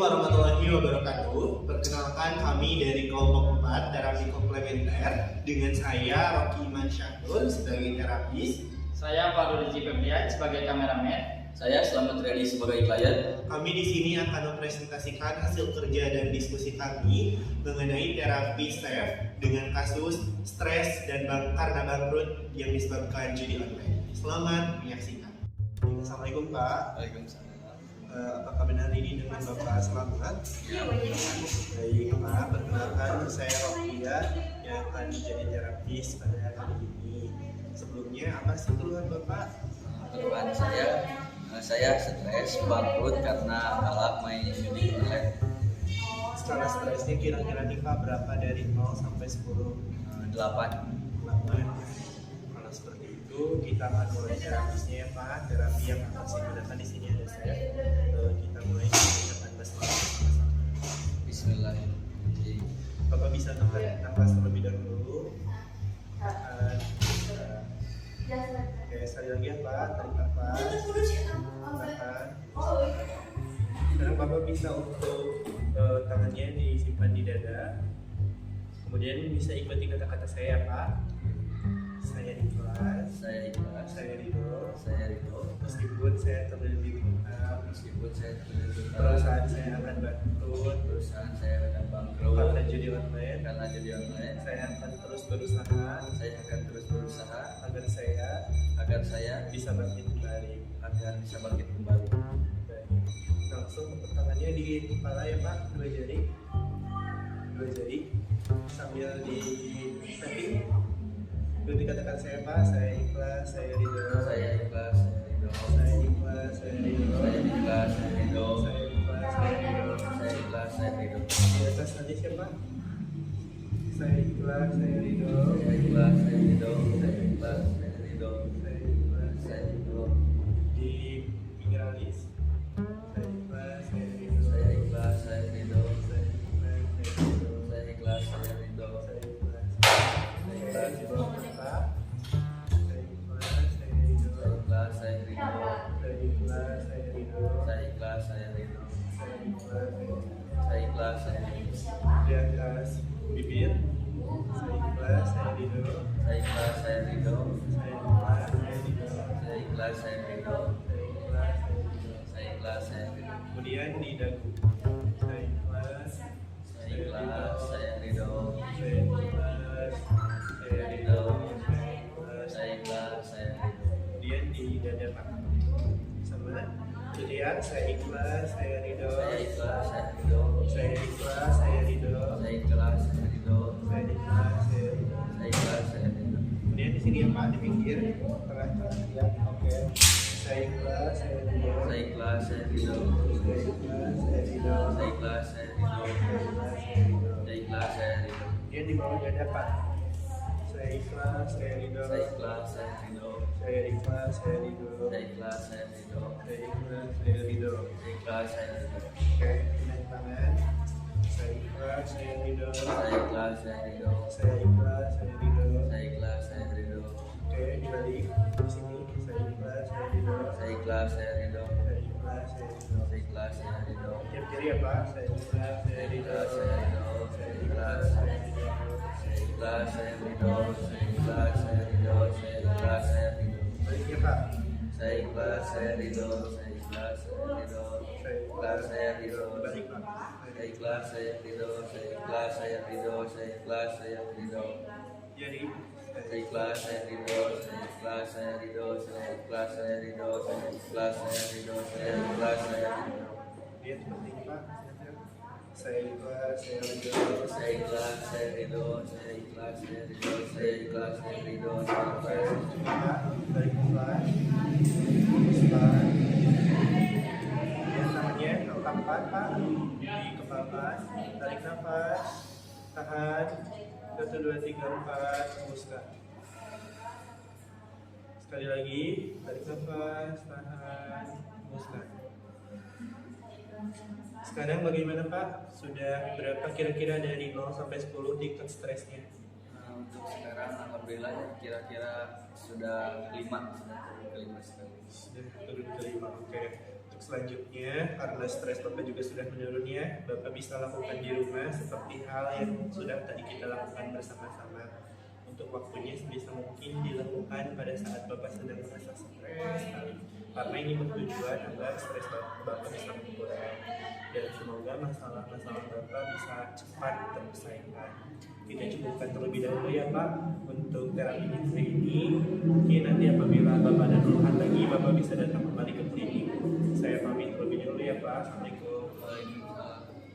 warahmatullahi wabarakatuh. Perkenalkan kami dari kelompok 4 terapi komplementer dengan saya Rocky Iman Syahrul sebagai terapis. Saya Pak Rudi Febrian sebagai kameramen. Saya Selamat Redi sebagai klien. Kami di sini akan mempresentasikan hasil kerja dan diskusi kami mengenai terapi STEP dengan kasus stres dan karena bangkrut yang disebabkan judi online. Selamat menyaksikan. Assalamualaikum Pak. Waalaikumsalam. Apakah benar ini dengan Bapak Selamat? Ya. Baik Pak, perkenalkan saya Rokia yang akan menjadi terapis pada kali ini. Sebelumnya apa sih keluhan Bapak? Keluhan saya stres bangkrut karena kalah main judi online. Skala stresnya kira-kira nih Pak berapa dari 0 sampai 10? 8. 8. Kalau seperti itu kita akan mulai terapisnya ya Pak. Terapi yang akan saya gunakan di sini ada saya. Kita mulai dari 18 menit. Bismillahirrahmanirrahim. Bapak bisa tahan nafas terlebih dahulu. Tahan. Oke, sekali lagi ya Pak, tarik nafas. Tahan. Sekarang Bapak bisa untuk tangannya disimpan di dada. Kemudian bisa ikuti kata-kata saya ya Pak. Saya ikhlas. Saya ikhlas. Saya ridho. Saya ridho. Meskipun saya terlilit utang, Meskipun saya terlilit perusahaan saya akan bangkrut, perusahaan saya akan bangkrut karena judi online. karena judi online. Saya akan terus berusaha Saya akan terus berusaha agar saya bisa bangkit kembali. bangkit kembali. Baik. Langsung tangannya di kepala ya Pak, dua jari sambil di tapping. Dikatakan saya Pak, saya ikhlas, saya ridho. Saya ikhlas. Saya ridho. Saya ikhlas, saya ridho. Saya ikhlas. Saya ridho. Saya ikhlas, saya ridho. Saya ikhlas. Saya ridho. Di atas aja siapa? Saya ikhlas, saya ridho. Saya ikhlas. Saya ridho. Saya ikhlas. Saya ridho. Saya ikhlas, Saya ridho. di pinggir alis. Saya ikhlas, saya ridho. Saya ikhlas. Saya ridho. Saya ikhlas, saya ridho. Saya ikhlas. Saya ridho. Saya ikhlas. Saya ikhlas di bawah mata. Saya ikhlas, saya ridho. Saya ikhlas. Saya ridho. Saya ikhlas, saya ridho. Saya ikhlas. Saya ridho. Saya ikhlas, saya ridho. Saya ikhlas. Saya ridho. Di atas bibir. Saya ikhlas, saya ridho. Saya ikhlas. Saya ridho. Saya ikhlas, saya ridho. Saya ikhlas. Saya ridho. Saya ikhlas, saya ridho. Saya ikhlas. Saya ridho. Kemudian di dagu. Saya ikhlas. Saya ikhlas. Saya ridho. Saya ikhlas. Saya ridho. Saya ikhlas. Saya ikhlas. Saya ridho. Kemudian di dada Pak. Sama. Kemudian saya ikhlas, saya ridho. Saya ikhlas. Saya ridho. Saya ikhlas, saya ridho. Saya ikhlas. Saya ridho. Saya ikhlas, saya ridho. Saya ikhlas. Saya ridho. Kemudian di sini ya Pak, di pinggir tengah-tengah ya. Oke. Saya ikhlas, saya ridho. Saya ikhlas. Saya ridho. Saya ikhlas, saya ridho. Saya ikhlas. Saya ridho. Saya ikhlas, saya ridho. Saya ikhlas. Saya ridho. Kemudian di bawah dada Pak. Saya ikhlas, saya ridho. Saya ikhlas. Saya ridho. Saya ikhlas, saya ridho. Saya ikhlas. Saya ridho. Saya ikhlas, saya ridho. Saya ikhlas. Saya ridho. Oke, naik tangan. Saya ikhlas, saya ridho. Saya ikhlas. Saya ridho. Saya ikhlas, saya ridho. Saya ikhlas. Saya ridho. Oke, dibalik di sini. Saya ikhlas, saya ridho. Saya ikhlas. Saya ridho. Saya ikhlas, saya ridho. Saya ikhlas. Saya ridho. Yang kiri ya Pak. Saya ikhlas, saya ridho. Saya ridho. Saya ikhlas, saya ridho. Saya ikhlas. Saya ridho. Saya ikhlas. Saya ridho. Saya ikhlas. Saya ridho. Baliknya Pak. Saya ikhlas. Saya ridho. Saya ikhlas. Saya ridho. Saya Ikhlas. Saya ridho. Balik Pak. Saya ikhlas. Saya ridho. Saya ikhlas. Saya ridho. Saya ikhlas. Saya ridho. Jadi. Saya ikhlas. Saya ridho. Saya ikhlas. Saya ridho. Saya ikhlas. Saya ridho. Saya ikhlas. Saya ridho. Saya ikhlas. Saya ridho. Lihat seperti ini Pak. Saya ikhlas, saya ridho. Saya ikhlas. Saya ridho. Saya ikhlas. Saya ridho. Saya ikhlas. Saya ridho. Saya ikhlas. Pak, tarik nafas. Pelan. Lihat tangannya, angkat Pak. Di kepala Pak. Tarik nafas. Tahan. 1, 2, 3, 4. Hembuskan. Sekali lagi. Tarik nafas. Tahan. Hembuskan. Sekarang bagaimana Pak? Sudah berapa kira-kira dari 0 sampai 10 tingkat stresnya? Untuk sekarang alhamdulillah ya, kira-kira sudah 5 sudah turun ke 5 sekali. Sudah turun ke 5. Oke. Untuk selanjutnya, karena stres Bapak juga sudah menurun ya, Bapak bisa lakukan di rumah seperti hal yang sudah tadi kita lakukan bersama-sama. Untuk waktunya sebisa mungkin dilakukan pada saat Bapak sedang merasa stres sekali. Karena ini bertujuan agar stres Bapak bisa berkurang. Dan semoga masalah-masalah Bapak bisa cepat terselesaikan. Kita cukupkan terlebih dahulu ya Pak untuk terapi hari ini. Mungkin nanti apabila Bapak ada keluhan lagi, Bapak bisa datang kembali ke klinik. Saya pamit terlebih dahulu ya Pak. Assalamualaikum.